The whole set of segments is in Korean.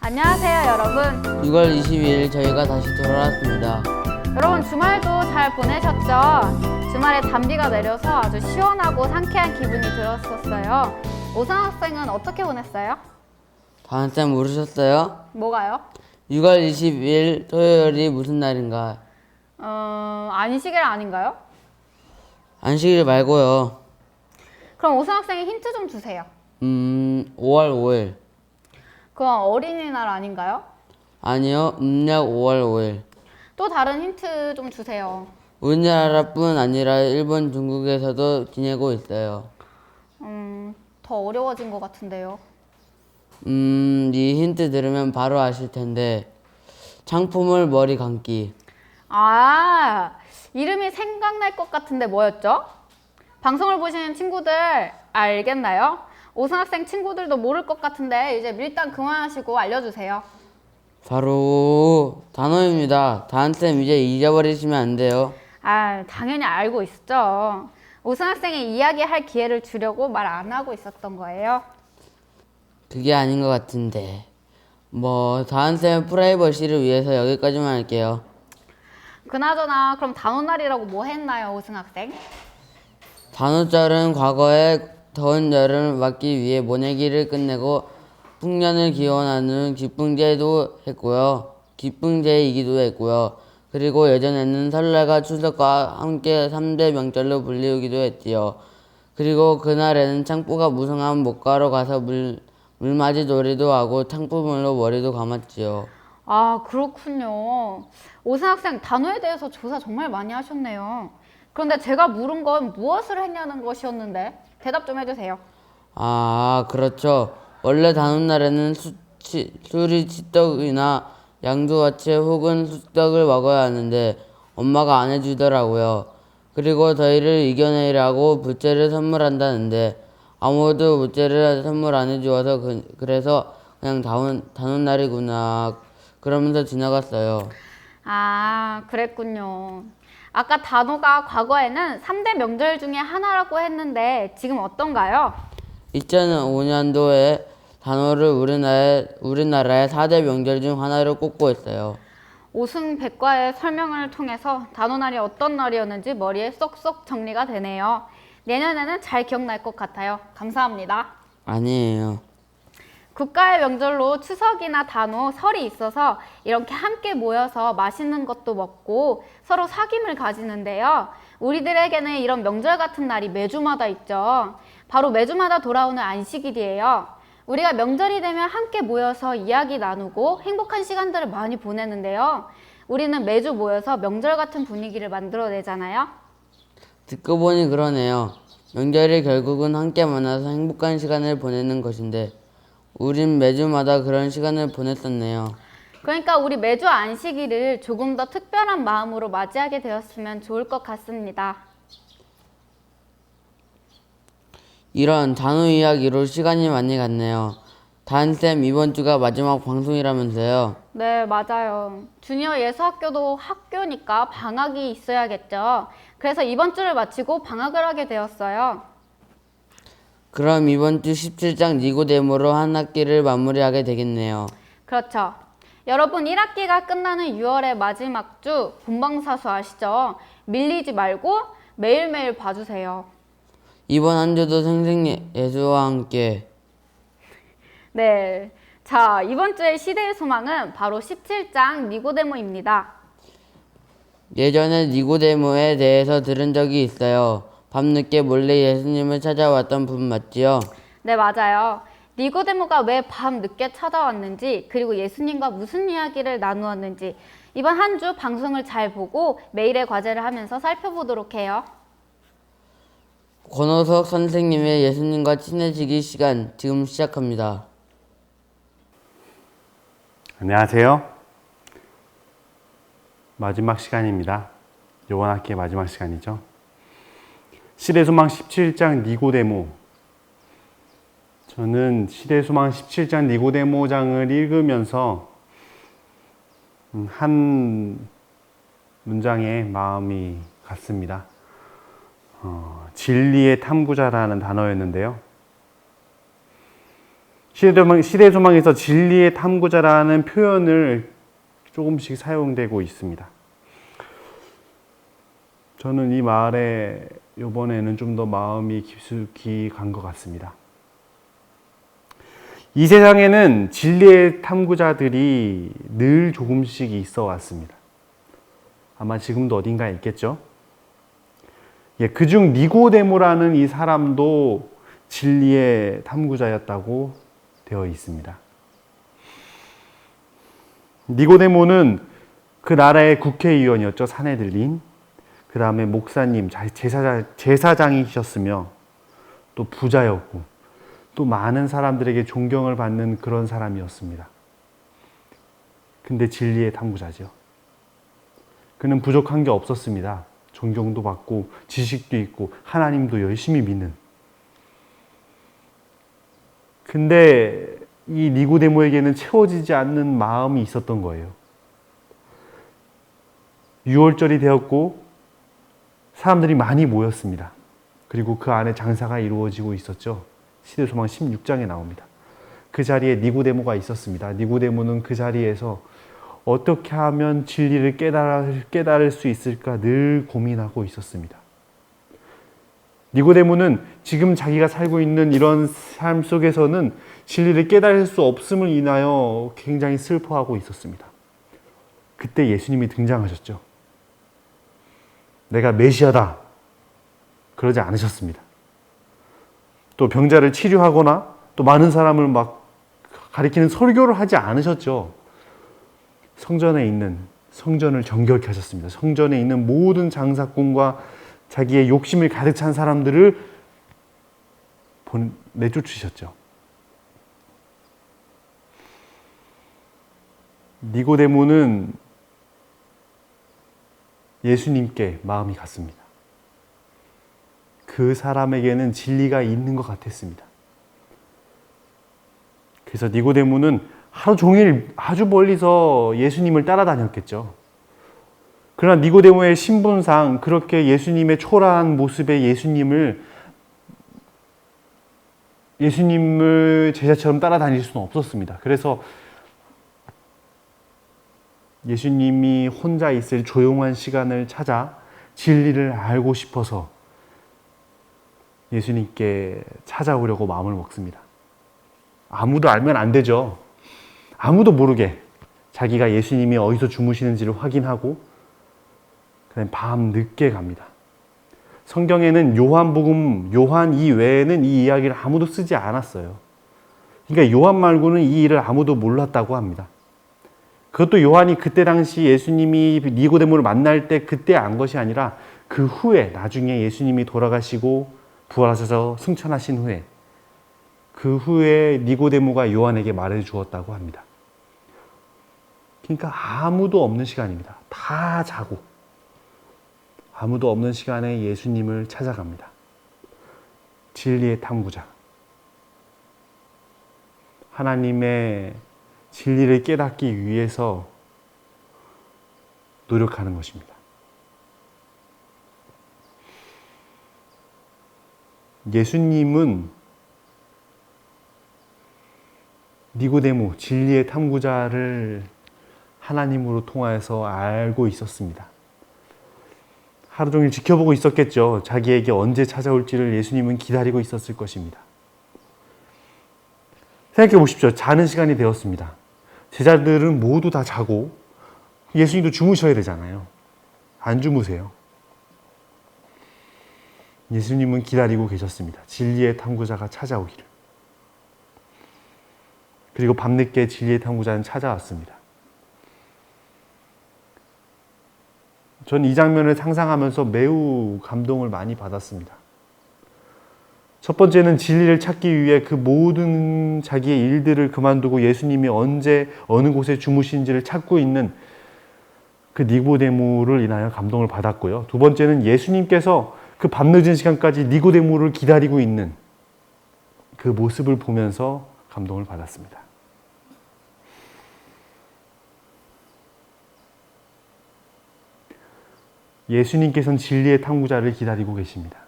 안녕하세요, 여러분. 6월 22일 저희가 다시 돌아왔습니다. 여러분, 주말도 잘 보내셨죠? 주말에 단비가 내려서 아주 시원하고 상쾌한 기분이 들었었어요. 오상 학생은 어떻게 보냈어요? 다은쌤 모르셨어요? 뭐가요? 6월 22일 토요일이 무슨 날인가? 안식일 아닌가요? 안식일 말고요. 그럼 오상 학생이 힌트 좀 주세요. 5월 5일. 그건 어린이날 아닌가요? 아니요, 음력 5월 5일. 또 다른 힌트 좀 주세요. 우리나라뿐 아니라 일본, 중국에서도 지내고 있어요. 더 어려워진 것 같은데요. 이 힌트 들으면 바로 아실 텐데. 창포물 머리 감기. 아, 이름이 생각날 것 같은데 뭐였죠? 방송을 보시는 친구들 알겠나요? 오승학생 친구들도 모를 것 같은데 이제 밀당 그만하시고 알려주세요. 바로 단어입니다. 다은쌤 이제 잊어버리시면 안 돼요. 아, 당연히 알고 있었죠. 오승학생이 이야기할 기회를 주려고 말 안 하고 있었던 거예요. 그게 아닌 것 같은데. 다은쌤 프라이버시를 위해서 여기까지만 할게요. 그나저나 그럼 단오날이라고 뭐 했나요, 오승학생? 단오절은 과거의 더운 여름을 막기 위해 모내기를 끝내고 풍년을 기원하는 기풍제도 했고요. 기풍제이기도 했고요. 그리고 예전에는 설날과 추석과 함께 3대 명절로 불리우기도 했지요. 그리고 그날에는 창포가 무성한 목가로 가서 물맞이 놀이도 하고 창포물로 머리도 감았지요. 아, 그렇군요. 오승학생 단오에 대해서 조사 정말 많이 하셨네요. 그런데 제가 물은 건 무엇을 했냐는 것이었는데 대답 좀 해주세요. 아, 그렇죠. 원래 단오날에는 술이 치떡이나 양주와채 혹은 쑥떡을 먹어야 하는데 엄마가 안 해주더라고요. 그리고 더위를 이겨내라고 부채를 선물한다는데 아무도 부채를 선물 안 해주어서 그래서 그냥 단오날이구나 그러면서 지나갔어요. 아, 그랬군요. 아까 단오가 과거에는 3대 명절 중에 하나라고 했는데 지금 어떤가요? 2005년도에 단오를 우리나라의 4대 명절 중 하나로 꼽고 있어요. 오승백과의 설명을 통해서 단오날이 어떤 날이었는지 머리에 쏙쏙 정리가 되네요. 내년에는 잘 기억날 것 같아요. 감사합니다. 아니에요. 국가의 명절로 추석이나 단오, 설이 있어서 이렇게 함께 모여서 맛있는 것도 먹고 서로 사귐을 가지는데요. 우리들에게는 이런 명절 같은 날이 매주마다 있죠. 바로 매주마다 돌아오는 안식일이에요. 우리가 명절이 되면 함께 모여서 이야기 나누고 행복한 시간들을 많이 보내는데요. 우리는 매주 모여서 명절 같은 분위기를 만들어내잖아요. 듣고 보니 그러네요. 명절이 결국은 함께 만나서 행복한 시간을 보내는 것인데 우린 매주마다 그런 시간을 보냈었네요. 그러니까 우리 매주 안식일을 조금 더 특별한 마음으로 맞이하게 되었으면 좋을 것 같습니다. 이런 단오 이야기로 시간이 많이 갔네요. 다은쌤 이번 주가 마지막 방송이라면서요. 네, 맞아요. 주니어 예수학교도 학교니까 방학이 있어야겠죠. 그래서 이번 주를 마치고 방학을 하게 되었어요. 그럼 이번 주 17장 니고데모로 한 학기를 마무리하게 되겠네요. 그렇죠. 여러분 1학기가 끝나는 6월의 마지막 주 본방사수 아시죠? 밀리지 말고 매일매일 봐주세요. 이번 한 주도 생생예수와 함께. 네. 자, 이번 주의 시대의 소망은 바로 17장 니고데모입니다. 예전에 니고데모에 대해서 들은 적이 있어요. 밤늦게 몰래 예수님을 찾아왔던 분 맞지요? 네, 맞아요. 니고데모가 왜 밤 늦게 찾아왔는지 그리고 예수님과 무슨 이야기를 나누었는지 이번 한 주 방송을 잘 보고 매일의 과제를 하면서 살펴보도록 해요. 권호석 선생님의 예수님과 친해지기 시간 지금 시작합니다. 안녕하세요. 마지막 시간입니다. 이번 학기의 마지막 시간이죠. 시대소망 17장 니고데모. 저는 시대소망 17장 니고데모장을 읽으면서 한 문장에 마음이 갔습니다. 진리의 탐구자라는 단어였는데요. 시대소망에서 진리의 탐구자라는 표현을 조금씩 사용되고 있습니다. 저는 이 말에 이번에는 좀 더 마음이 깊숙이 간 것 같습니다. 이 세상에는 진리의 탐구자들이 늘 조금씩 있어 왔습니다. 아마 지금도 어딘가에 있겠죠? 예, 그중 니고데모라는 이 사람도 진리의 탐구자였다고 되어 있습니다. 니고데모는 그 나라의 국회의원이었죠. 사내들린. 그 다음에 목사님, 제사장이셨으며 또 부자였고 또 많은 사람들에게 존경을 받는 그런 사람이었습니다. 근데 진리의 탐구자죠. 그는 부족한 게 없었습니다. 존경도 받고 지식도 있고 하나님도 열심히 믿는. 근데 이 니고데모에게는 채워지지 않는 마음이 있었던 거예요. 유월절이 되었고 사람들이 많이 모였습니다. 그리고 그 안에 장사가 이루어지고 있었죠. 시대소망 16장에 나옵니다. 그 자리에 니고데모가 있었습니다. 니고데모는 그 자리에서 어떻게 하면 진리를 깨달을 수 있을까 늘 고민하고 있었습니다. 니고데모는 지금 자기가 살고 있는 이런 삶 속에서는 진리를 깨달을 수 없음을 인하여 굉장히 슬퍼하고 있었습니다. 그때 예수님이 등장하셨죠. 내가 메시아다. 그러지 않으셨습니다. 또 병자를 치료하거나 또 많은 사람을 막 가리키는 설교를 하지 않으셨죠. 성전을 정결케 하셨습니다. 성전에 있는 모든 장사꾼과 자기의 욕심을 가득 찬 사람들을 내쫓으셨죠. 니고데모는 예수님께 마음이 갔습니다. 그 사람에게는 진리가 있는 것 같았습니다. 그래서 니고데모는 하루 종일 아주 멀리서 예수님을 따라다녔겠죠. 그러나 니고데모의 신분상 그렇게 예수님의 초라한 모습의 예수님을 제자처럼 따라다닐 수는 없었습니다. 그래서 예수님이 혼자 있을 조용한 시간을 찾아 진리를 알고 싶어서 예수님께 찾아오려고 마음을 먹습니다. 아무도 알면 안 되죠. 아무도 모르게 자기가 예수님이 어디서 주무시는지를 확인하고 그다음에 밤 늦게 갑니다. 성경에는 요한 이외에는 이 이야기를 아무도 쓰지 않았어요. 그러니까 요한 말고는 이 일을 아무도 몰랐다고 합니다. 그것도 요한이 그때 당시 예수님이 니고데모를 만날 때 그때 안 것이 아니라 그 후에 나중에 예수님이 돌아가시고 부활하셔서 승천하신 후에 그 후에 니고데모가 요한에게 말해 주었다고 합니다. 그러니까 아무도 없는 시간입니다. 다 자고 아무도 없는 시간에 예수님을 찾아갑니다. 진리의 탐구자. 하나님의 진리를 깨닫기 위해서 노력하는 것입니다. 예수님은 니고데모, 진리의 탐구자를 하나님으로 통하여서 알고 있었습니다. 하루 종일 지켜보고 있었겠죠. 자기에게 언제 찾아올지를 예수님은 기다리고 있었을 것입니다. 생각해 보십시오. 자는 시간이 되었습니다. 제자들은 모두 다 자고 예수님도 주무셔야 되잖아요. 안 주무세요. 예수님은 기다리고 계셨습니다. 진리의 탐구자가 찾아오기를. 그리고 밤늦게 진리의 탐구자는 찾아왔습니다. 전 이 장면을 상상하면서 매우 감동을 많이 받았습니다. 첫 번째는 진리를 찾기 위해 그 모든 자기의 일들을 그만두고 예수님이 언제 어느 곳에 주무신지를 찾고 있는 그 니고데모를 인하여 감동을 받았고요. 두 번째는 예수님께서 그 밤늦은 시간까지 니고데모를 기다리고 있는 그 모습을 보면서 감동을 받았습니다. 예수님께서는 진리의 탐구자를 기다리고 계십니다.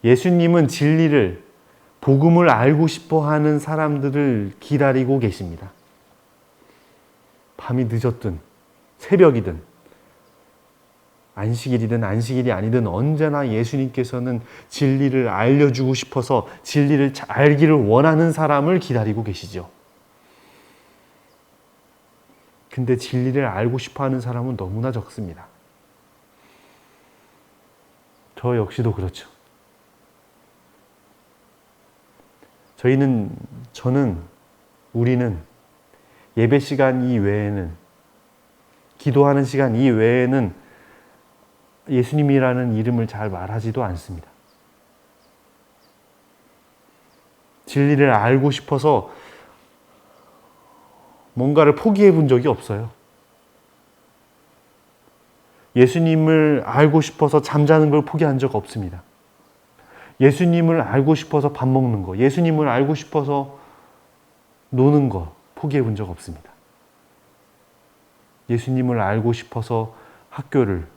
예수님은 진리를 복음을 알고 싶어 하는 사람들을 기다리고 계십니다. 밤이 늦었든 새벽이든 안식일이든 안식일이 아니든 언제나 예수님께서는 진리를 알려주고 싶어서 진리를 알기를 원하는 사람을 기다리고 계시죠. 근데 진리를 알고 싶어 하는 사람은 너무나 적습니다. 저 역시도 그렇죠. 우리는 예배 시간 이외에는, 기도하는 시간 이외에는 예수님이라는 이름을 잘 말하지도 않습니다. 진리를 알고 싶어서 뭔가를 포기해 본 적이 없어요. 예수님을 알고 싶어서 잠자는 걸 포기한 적 없습니다. 예수님을 알고 싶어서 밥 먹는 거, 예수님을 알고 싶어서 노는 거 포기해 본 적 없습니다. 예수님을 알고 싶어서 학교를,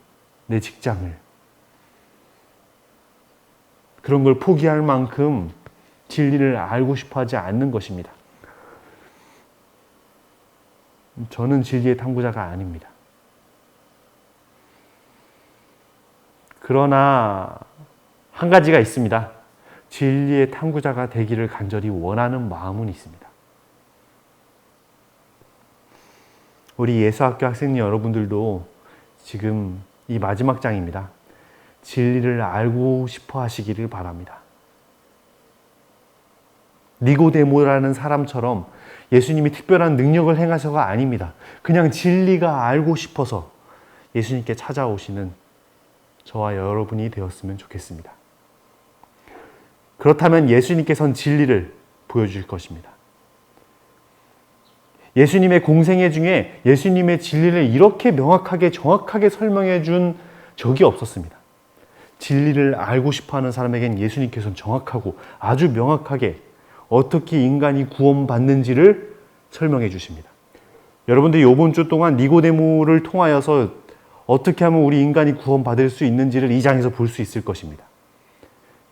내 직장을, 그런 걸 포기할 만큼 진리를 알고 싶어 하지 않는 것입니다. 저는 진리의 탐구자가 아닙니다. 그러나 한 가지가 있습니다. 진리의 탐구자가 되기를 간절히 원하는 마음은 있습니다. 우리 예수학교 학생 여러분들도 지금 이 마지막 장입니다. 진리를 알고 싶어 하시기를 바랍니다. 니고데모라는 사람처럼 예수님이 특별한 능력을 행하셔가 아닙니다. 그냥 진리가 알고 싶어서 예수님께 찾아오시는 저와 여러분이 되었으면 좋겠습니다. 그렇다면 예수님께서는 진리를 보여주실 것입니다. 예수님의 공생애 중에 예수님의 진리를 이렇게 명확하게 정확하게 설명해 준 적이 없었습니다. 진리를 알고 싶어하는 사람에겐 예수님께서는 정확하고 아주 명확하게 어떻게 인간이 구원받는지를 설명해 주십니다. 여러분들 이번 주 동안 니고데모를 통하여서 어떻게 하면 우리 인간이 구원받을 수 있는지를 이 장에서 볼 수 있을 것입니다.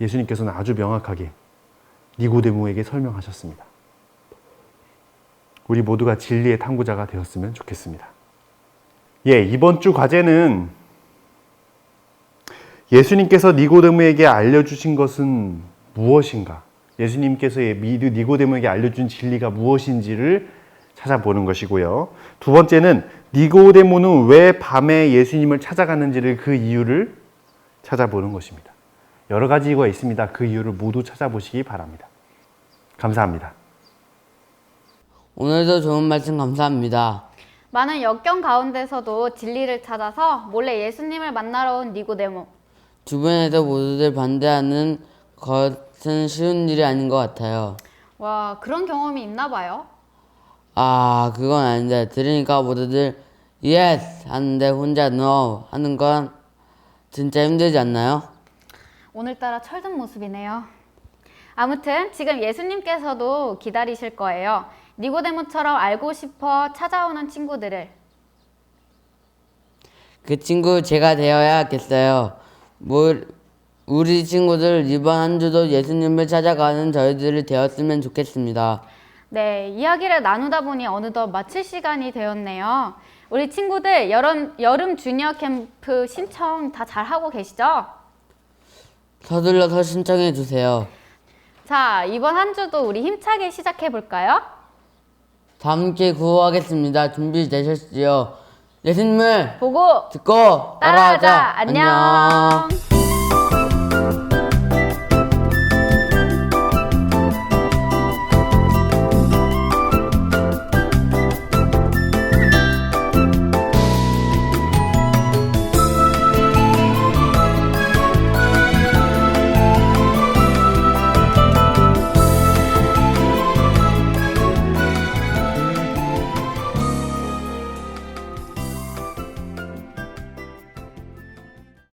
예수님께서는 아주 명확하게 니고데모에게 설명하셨습니다. 우리 모두가 진리의 탐구자가 되었으면 좋겠습니다. 이번 주 과제는 예수님께서 니고데모에게 알려주신 것은 무엇인가? 예수님께서 니고데모에게 알려준 진리가 무엇인지를 찾아보는 것이고요. 두 번째는 니고데모는 왜 밤에 예수님을 찾아갔는지를 그 이유를 찾아보는 것입니다. 여러 가지 이유가 있습니다. 그 이유를 모두 찾아보시기 바랍니다. 감사합니다. 오늘도 좋은 말씀 감사합니다. 많은 역경 가운데서도 진리를 찾아서 몰래 예수님을 만나러 온 니고데모. 주변에서 모두들 반대하는 것은 쉬운 일이 아닌 것 같아요. 와, 그런 경험이 있나 봐요. 그건 아닌데 들으니까 모두들 yes 하는데 혼자 no 하는 건 진짜 힘들지 않나요? 오늘따라 철든 모습이네요. 아무튼 지금 예수님께서도 기다리실 거예요. 니고데모처럼 알고 싶어 찾아오는 친구들을. 그 친구 제가 되어야겠어요. 우리 친구들 이번 한 주도 예수님을 찾아가는 저희들이 되었으면 좋겠습니다. 네, 이야기를 나누다 보니 어느덧 마칠 시간이 되었네요. 우리 친구들 여름 주니어 캠프 신청 다 잘하고 계시죠? 서둘러서 신청해 주세요. 자, 이번 한 주도 우리 힘차게 시작해 볼까요? 다 함께 구호하겠습니다. 준비되셨지요? 예수님을 보고 듣고 따라하자. 따라하자. 안녕.